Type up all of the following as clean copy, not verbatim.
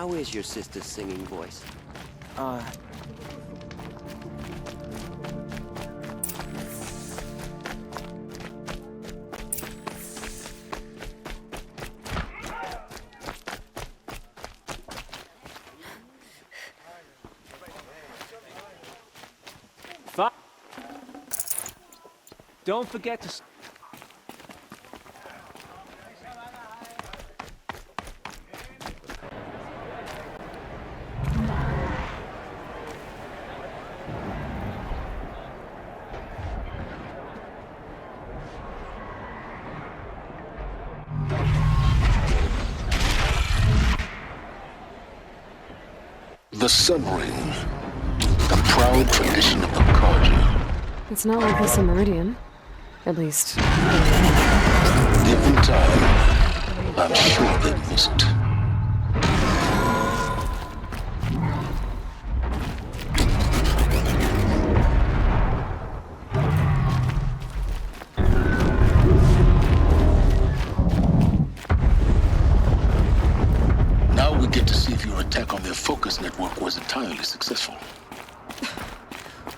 How is your sister's singing voice? Don't forget to... The Sun Ring, the proud tradition of the Carja. It's not like this in Meridian. At least... Given time, I'm sure they'd miss it. Now we get to see if your attack on their focus network was entirely successful.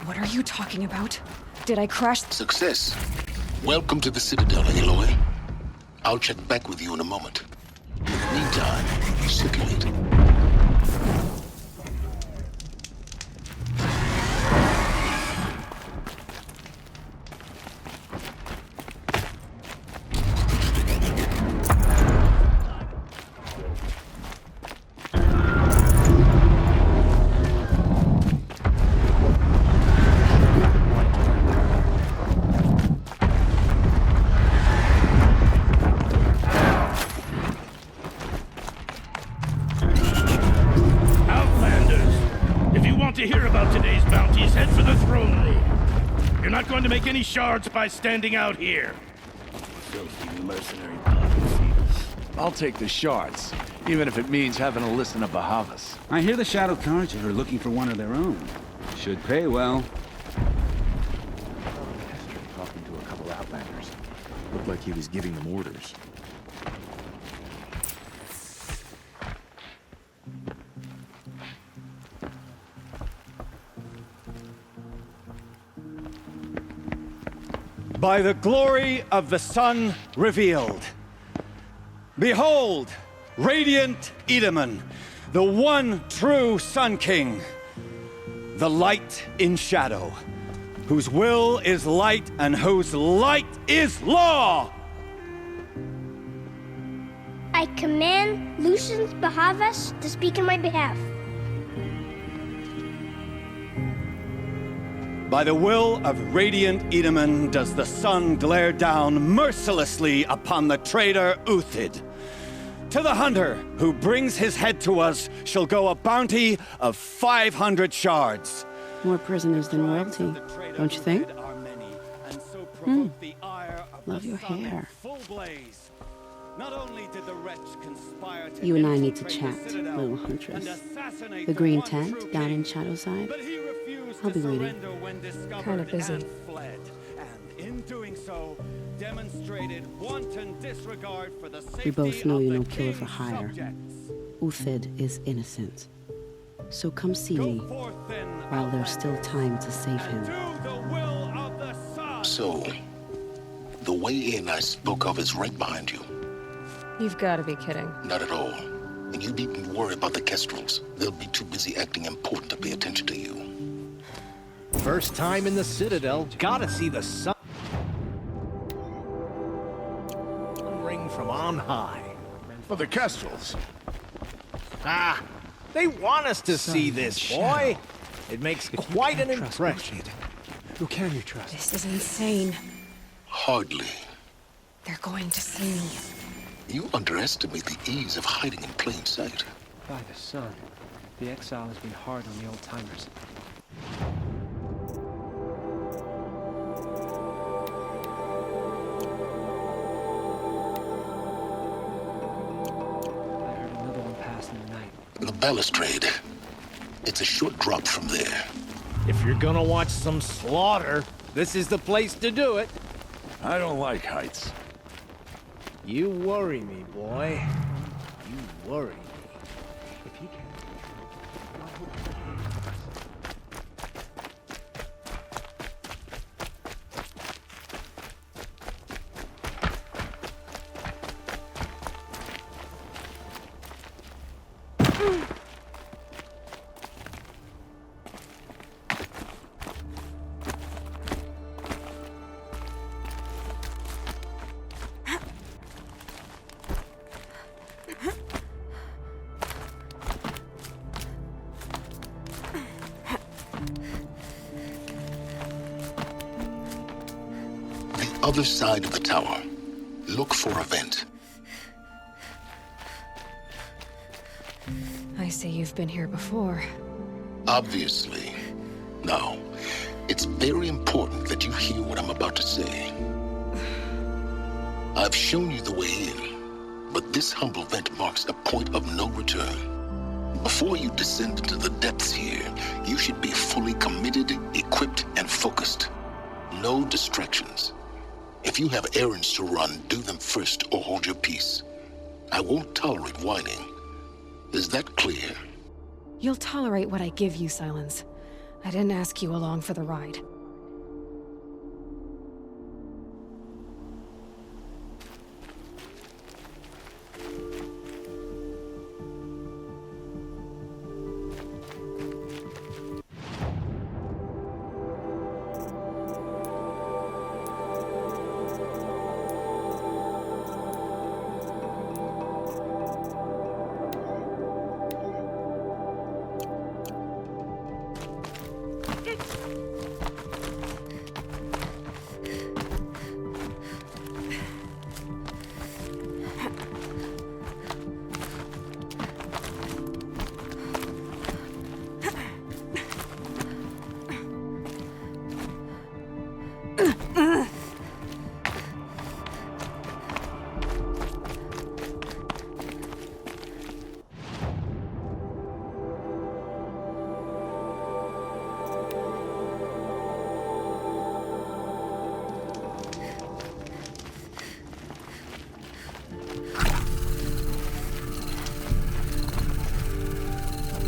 What are you talking about? Did I crash? Success. Welcome to the Citadel, Aloy. I'll check back with you in a moment. In the meantime, circulate. To hear about today's bounties, head for the throne room. You're not going to make any shards by standing out here. Filthy mercenary policies. I'll take the shards, even if it means having to listen to Bahavas. I hear the Shadow Carja are looking for one of their own. Should pay well. Hester talking to a couple outlanders. Looked like he was giving them orders. By the glory of the sun revealed. Behold, radiant Edaman, the one true Sun King, the light in shadow, whose will is light and whose light is law! I command Lucius Bahavas to speak in my behalf. By the will of radiant Edaman does the sun glare down mercilessly upon the traitor Uthid. To the hunter who brings his head to us shall go a bounty of 500 shards. More prisoners than royalty, don't you think? Love your hair. You and I need to chat, little huntress. The green tent down in Shadowside. I'll be waiting. Kind of busy. We both know you're no killer for hire. Uthid is innocent. So come see me while there's still time to save him. So, the way in I spoke of is right behind you. You've got to be kidding. Not at all. And you needn't worry about the Kestrels. They'll be too busy acting important to pay attention to you. First time in the Citadel, gotta see the sun ring from on high. For the Kestrels. Ah, they want us to see this, boy. It makes quite an impression. Who can you trust? This is insane. Hardly. They're going to see me. You underestimate the ease of hiding in plain sight. By the sun. The exile has been hard on the old-timers. The balustrade. It's a short drop from there. If you're gonna watch some slaughter, this is the place to do it. I don't like heights. You worry me, boy. You worry me. If he can't Other side of the tower. Look for a vent. I see you've been here before. Obviously. Now, it's very important that you hear what I'm about to say. I've shown you the way in, but this humble vent marks a point of no return. Before you descend into the depths here, you should be fully committed, equipped, and focused. No distractions. If you have errands to run, do them first or hold your peace. I won't tolerate whining. Is that clear? You'll tolerate what I give you, Silence. I didn't ask you along for the ride.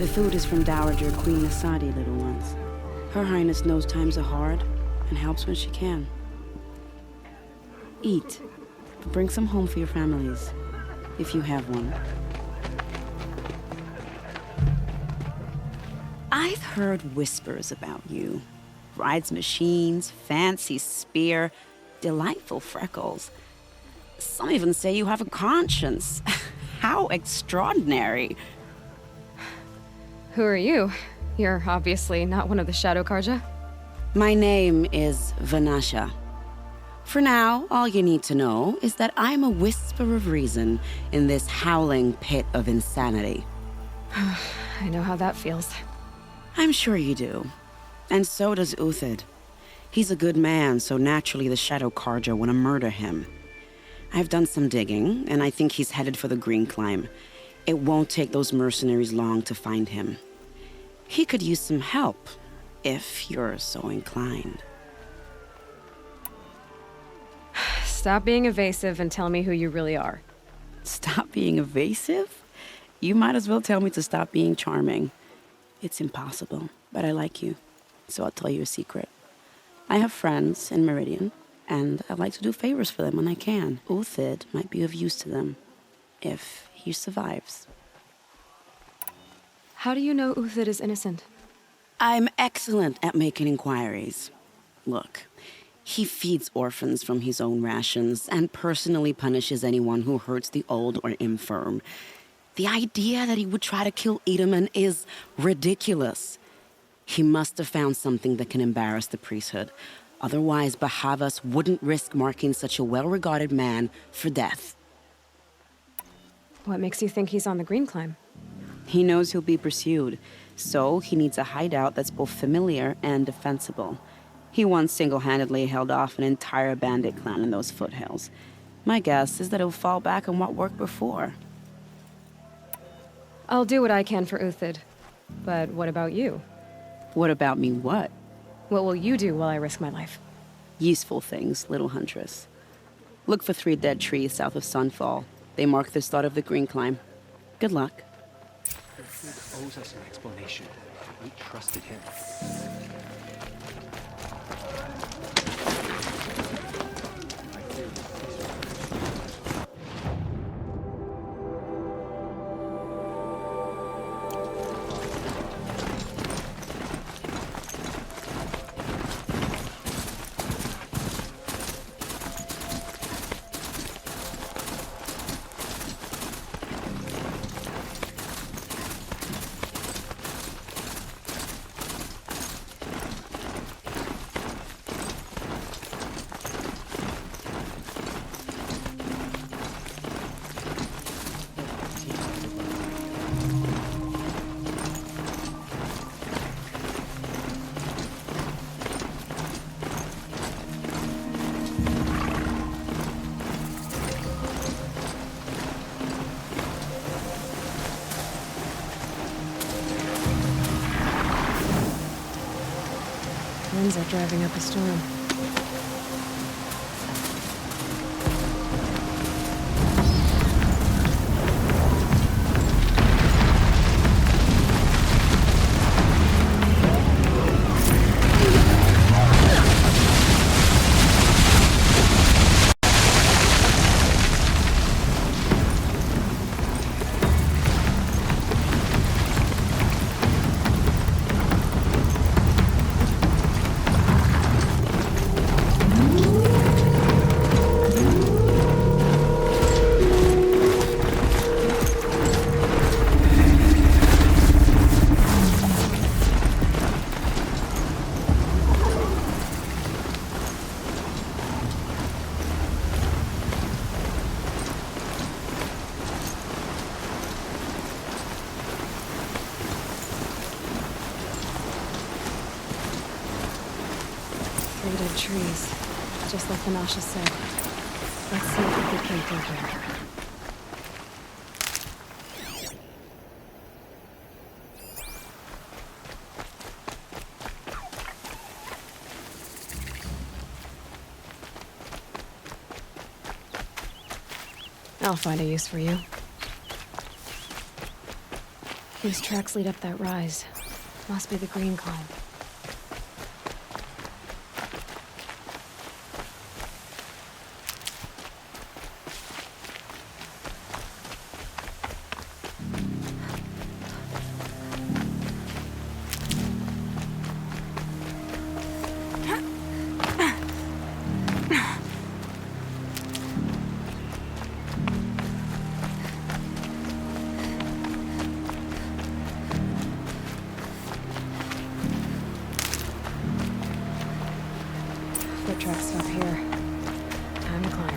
The food is from Dowager Queen Asadi, little ones. Her Highness knows times are hard and helps when she can. Eat. Bring some home for your families, if you have one. I've heard whispers about you. Rides machines, fancy spear, delightful freckles. Some even say you have a conscience. How extraordinary. Who are you? You're obviously not one of the Shadow Karja. My name is Vanasha. For now, all you need to know is that I'm a whisper of reason in this howling pit of insanity. I know how that feels. I'm sure you do. And so does Uthid. He's a good man, so naturally the Shadow Karja want to murder him. I've done some digging, and I think he's headed for the Green Climb. It won't take those mercenaries long to find him. He could use some help, if you're so inclined. Stop being evasive and tell me who you really are. Stop being evasive? You might as well tell me to stop being charming. It's impossible, but I like you, so I'll tell you a secret. I have friends in Meridian, and I like to do favors for them when I can. Uthid might be of use to them, if he survives. How do you know Uthid is innocent? I'm excellent at making inquiries. Look, he feeds orphans from his own rations and personally punishes anyone who hurts the old or infirm. The idea that he would try to kill Edaman is ridiculous. He must have found something that can embarrass the priesthood. Otherwise, Bahavas wouldn't risk marking such a well-regarded man for death. What makes you think he's on the Green Climb? He knows he'll be pursued, so he needs a hideout that's both familiar and defensible. He once single-handedly held off an entire bandit clan in those foothills. My guess is that he'll fall back on what worked before. I'll do what I can for Uthid. But what about you? What about me what? What will you do while I risk my life? Useful things, little huntress. Look for 3 dead trees south of Sunfall. They mark the start of the Green Climb. Good luck. Uthid owes us an explanation. We trusted him. winds are driving up a storm. Dead trees, just like Vanasha said. Let's see if we can through here. I'll find a use for you. These tracks lead up that rise. Must be the green climb. Foot tracks stop here. Time to climb.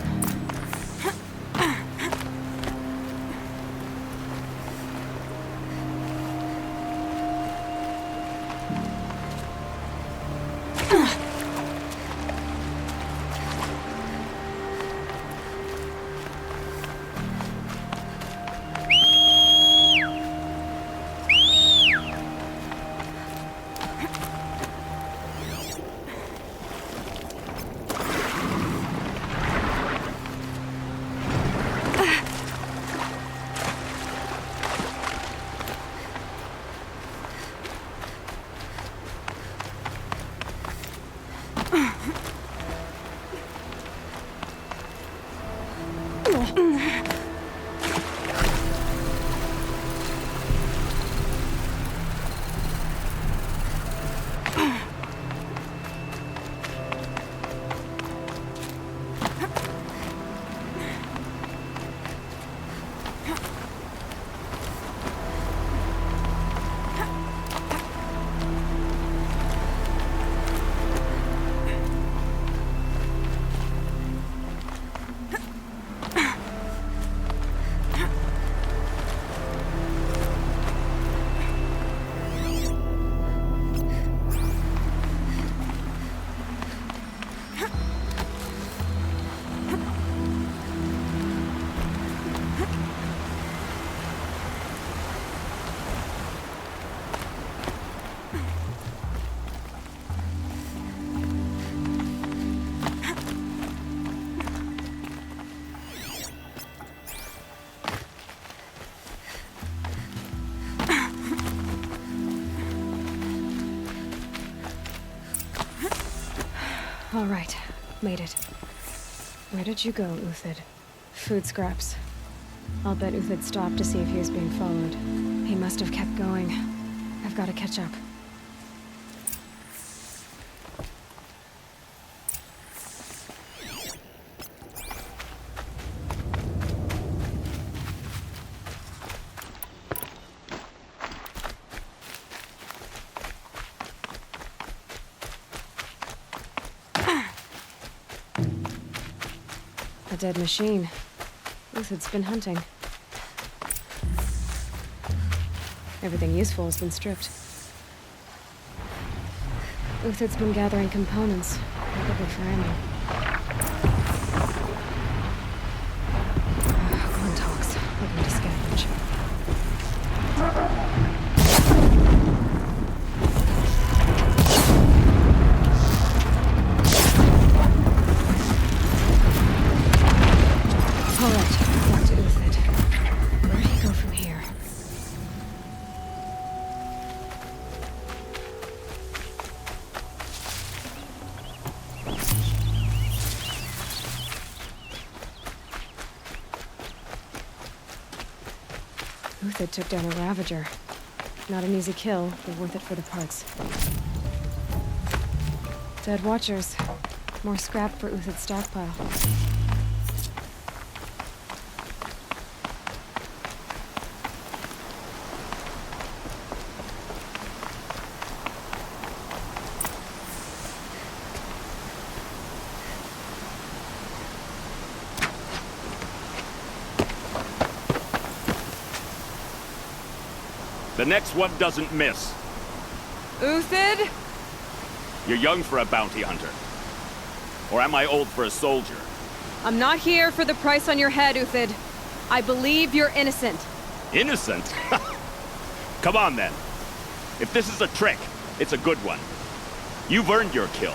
All right, made it. Where did you go, Uthid? Food scraps. I'll bet Uthid stopped to see if he was being followed. He must have kept going. I've got to catch up. A dead machine. Uthid's been hunting. Everything useful has been stripped. Uthid's been gathering components, probably for ammo. Quintox, looking to scavenge. Uthid took down a Ravager. Not an easy kill, but worth it for the parts. Dead Watchers. More scrap for Uthid's stockpile. The next one doesn't miss. Uthid? You're young for a bounty hunter. Or am I old for a soldier? I'm not here for the price on your head, Uthid. I believe you're innocent. Innocent? Come on, then. If this is a trick, it's a good one. You've earned your kill.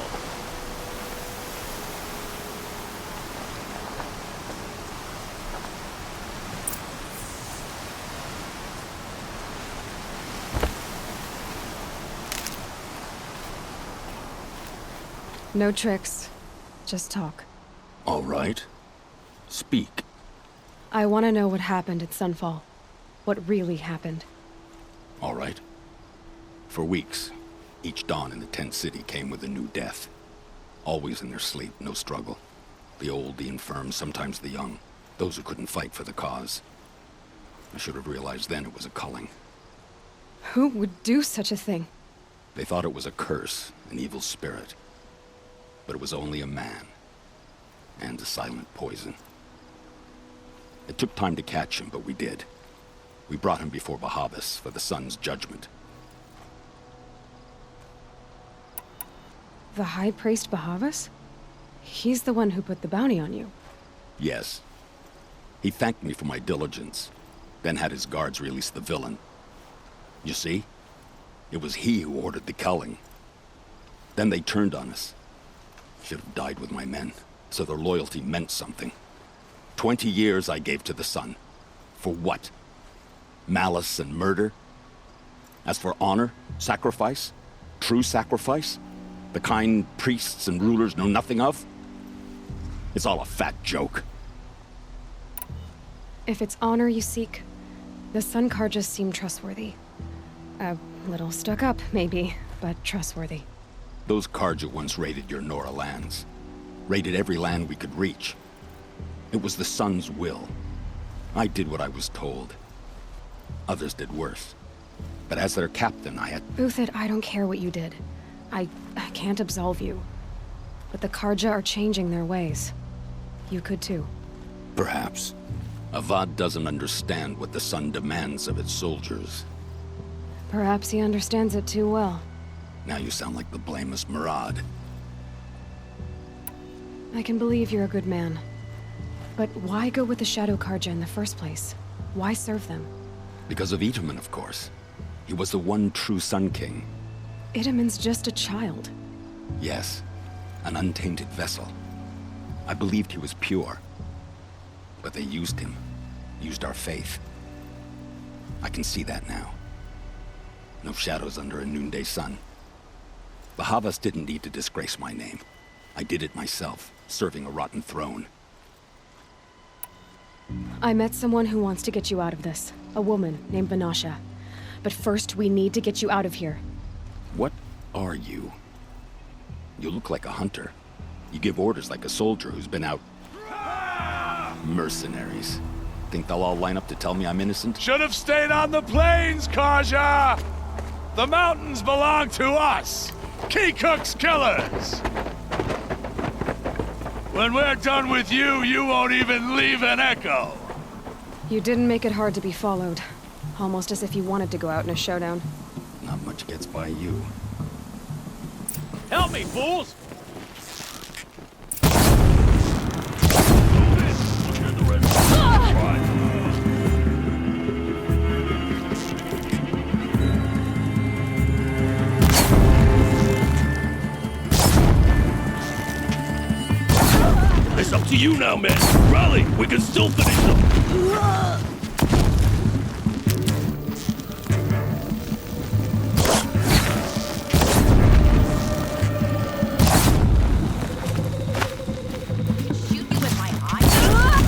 No tricks. Just talk. All right. Speak. I want to know what happened at Sunfall. What really happened. All right. For weeks, each dawn in the tent city came with a new death. Always in their sleep, no struggle. The old, the infirm, sometimes the young. Those who couldn't fight for the cause. I should have realized then it was a culling. Who would do such a thing? They thought it was a curse, an evil spirit. But it was only a man. And a silent poison. It took time to catch him, but we did. We brought him before Bahavas for the sun's judgment. The High Priest Bahavas? He's the one who put the bounty on you. Yes. He thanked me for my diligence, then had his guards release the villain. You see? It was he who ordered the culling. Then they turned on us. Should have died with my men, so their loyalty meant something. 20 years I gave to the sun. For what? Malice and murder? As for honor, sacrifice, true sacrifice, the kind priests and rulers know nothing of? It's all a fat joke. If it's honor you seek, the Sun Karjas seem trustworthy. A little stuck up, maybe, but trustworthy. Those Karja once raided your Nora lands. Raided every land we could reach. It was the Sun's will. I did what I was told. Others did worse. But as their captain, I had... Uthid, I don't care what you did. I can't absolve you. But the Karja are changing their ways. You could too. Perhaps. Avad doesn't understand what the Sun demands of its soldiers. Perhaps he understands it too well. Now you sound like the blameless Murad. I can believe you're a good man. But why go with the Shadow Karja in the first place? Why serve them? Because of Itamen, of course. He was the one true Sun King. Itamen's just a child. Yes, an untainted vessel. I believed he was pure. But they used him. Used our faith. I can see that now. No shadows under a noonday sun. Bahavas didn't need to disgrace my name. I did it myself, serving a rotten throne. I met someone who wants to get you out of this. A woman named Vanasha. But first, we need to get you out of here. What are you? You look like a hunter. You give orders like a soldier who's been out... Mercenaries. Think they'll all line up to tell me I'm innocent? Should have stayed on the plains, Karja! The mountains belong to us! Keekook's killers! When we're done with you, you won't even leave an echo! You didn't make it hard to be followed. Almost as if you wanted to go out in a showdown. Not much gets by you. Help me, fools! It's up to you now, men. Rally, we can still finish them.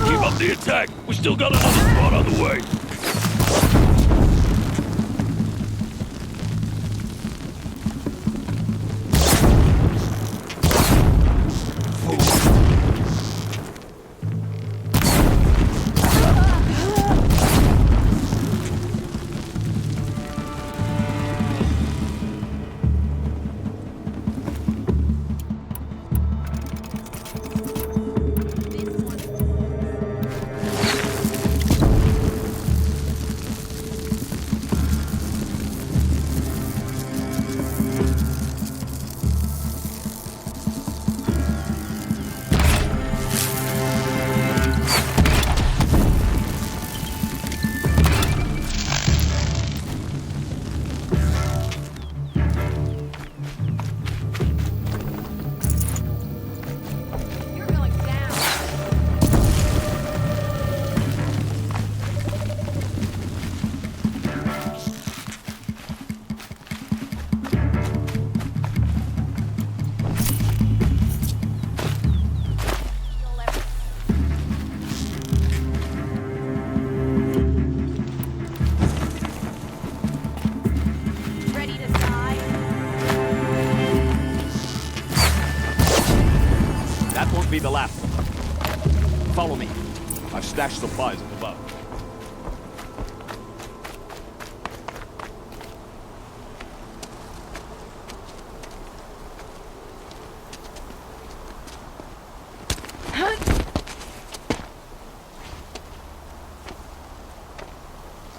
Keep up the attack. We still got another squad on the way. be the last. Follow me. I've stashed supplies up above.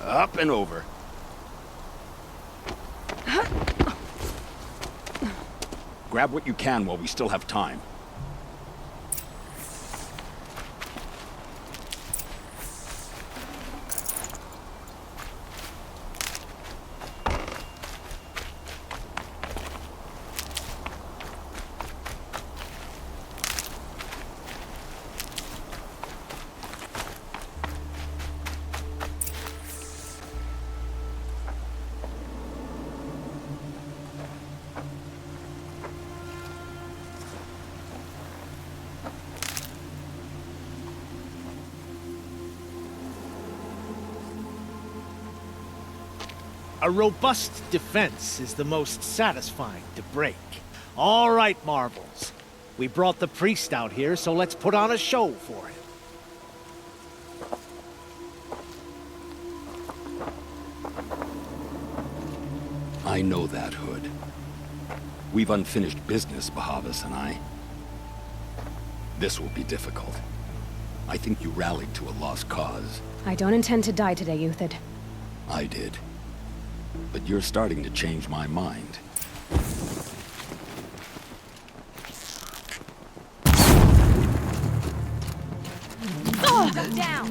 Up and over. Grab what you can while we still have time. A robust defense is the most satisfying to break. All right, Marvels. We brought the priest out here, so let's put on a show for him. I know that, Hood. We've unfinished business, Bahavas and I. This will be difficult. I think you rallied to a lost cause. I don't intend to die today, Uthid. I did. But you're starting to change my mind. Go down!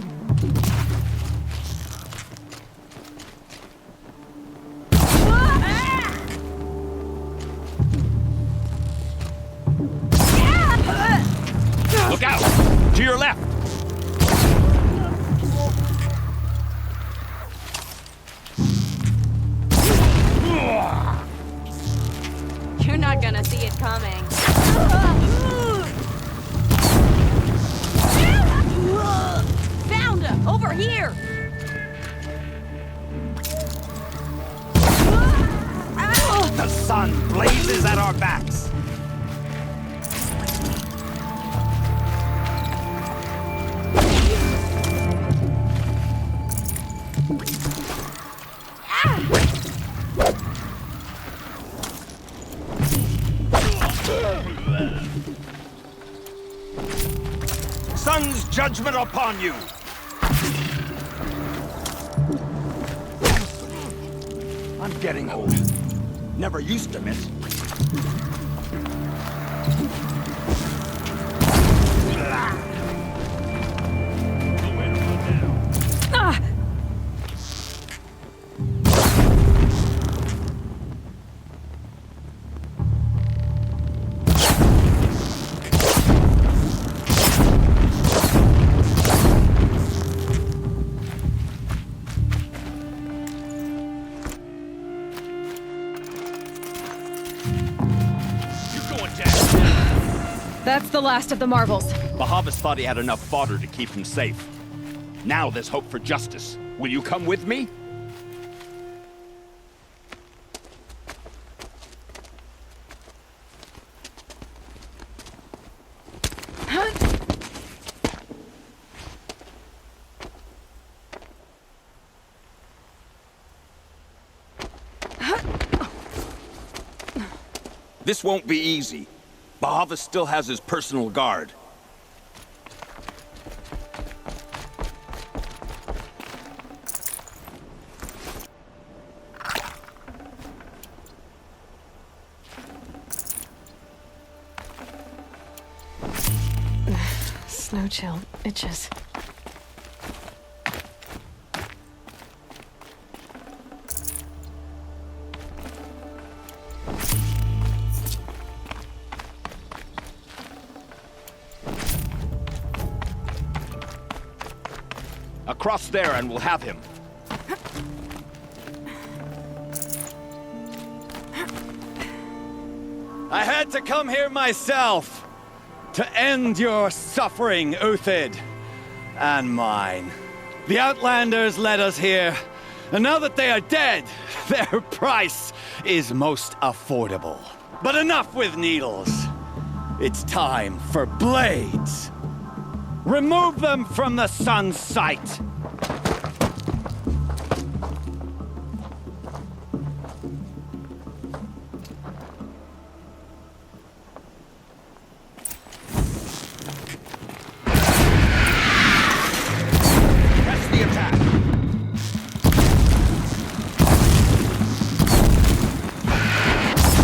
Look out! To your left! You're not gonna see it coming. Found her! Over here! The sun blazes at our backs! Sun's judgment upon you! I'm getting old. Never used to miss. That's the last of the Marvels. Bahavas thought he had enough fodder to keep him safe. Now there's hope for justice. Will you come with me? This won't be easy. Bahavas still has his personal guard. Snow chill itches. Across there and we'll have him. I had to come here myself to end your suffering, Uthid, and mine. The Outlanders led us here, and now that they are dead, their price is most affordable. But enough with needles. It's time for blades. Remove them from the sun's sight. Press the attack.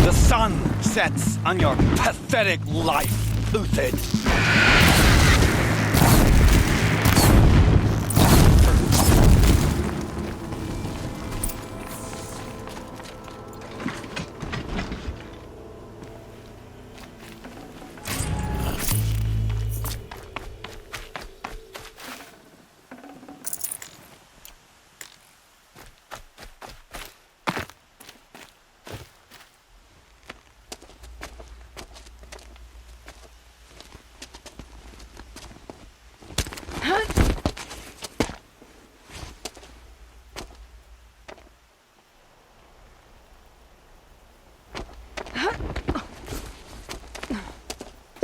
The sun sets on your pathetic life, Uthid.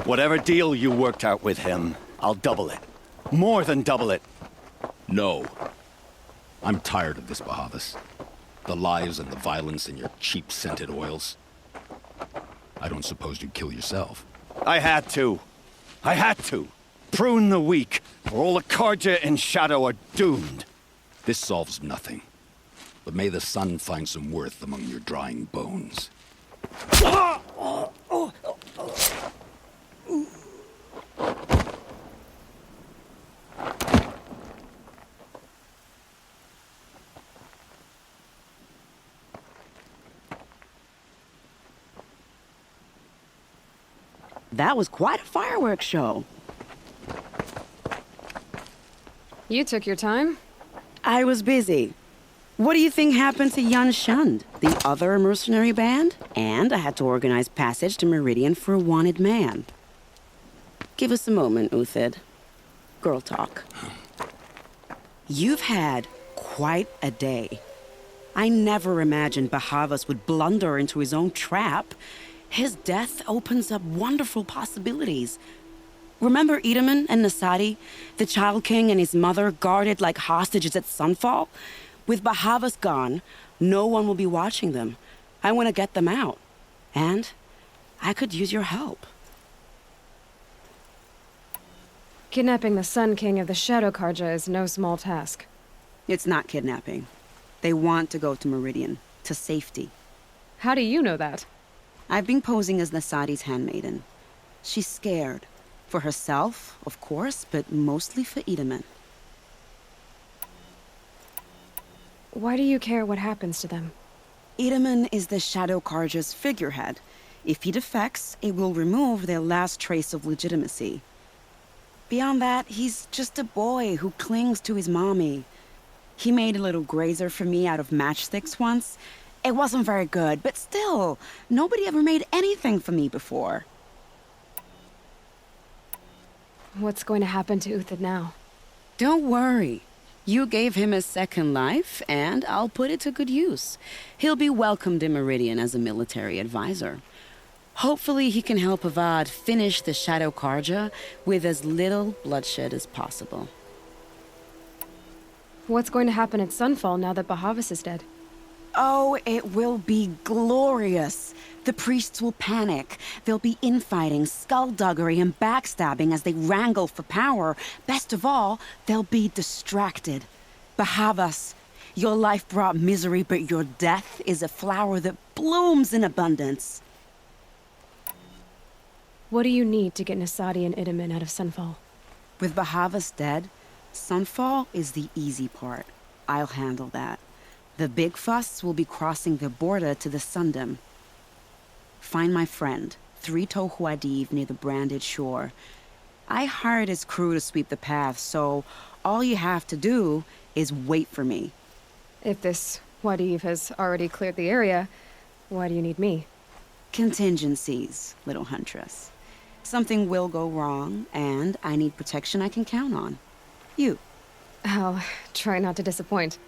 Whatever deal you worked out with him, I'll double it. More than double it. No. I'm tired of this, Bahavas. The lies and the violence and your cheap-scented oils. I don't suppose you'd kill yourself. I had to. Prune the weak, or all the Carja in Shadow are doomed. This solves nothing. But may the sun find some worth among your drying bones. That was quite a fireworks show. You took your time? I was busy. What do you think happened to Yan Shund, the other mercenary band? And I had to organize passage to Meridian for a wanted man. Give us a moment, Uthid. Girl talk. You've had quite a day. I never imagined Bahavas would blunder into his own trap. His death opens up wonderful possibilities. Remember Edaman and Nasadi, the Child King and his mother guarded like hostages at Sunfall? With Bahavas gone, no one will be watching them. I want to get them out. And I could use your help. Kidnapping the Sun King of the Shadow Carja is no small task. It's not kidnapping. They want to go to Meridian, to safety. How do you know that? I've been posing as Nasadi's handmaiden. She's scared. For herself, of course, but mostly for Edaman. Why do you care what happens to them? Edaman is the Shadow Carja's figurehead. If he defects, it will remove their last trace of legitimacy. Beyond that, he's just a boy who clings to his mommy. He made a little grazer for me out of matchsticks once. It wasn't very good, but still, nobody ever made anything for me before. What's going to happen to Uthid now? Don't worry. You gave him a second life, and I'll put it to good use. He'll be welcomed in Meridian as a military advisor. Hopefully he can help Avad finish the Shadow Carja with as little bloodshed as possible. What's going to happen at Sunfall now that Bahavas is dead? Oh, it will be glorious. The priests will panic. There'll be infighting, skullduggery, and backstabbing as they wrangle for power. Best of all, they'll be distracted. Bahavas, your life brought misery, but your death is a flower that blooms in abundance. What do you need to get Nasadi and Edaman out of Sunfall? With Bahavas dead, Sunfall is the easy part. I'll handle that. The big fuss will be crossing the border to the Sundom. Find my friend, 3 Tohuadiv near the branded shore. I hired his crew to sweep the path, so all you have to do is wait for me. If this Wadiv has already cleared the area, why do you need me? Contingencies, little huntress. Something will go wrong, and I need protection I can count on. You. I'll try not to disappoint.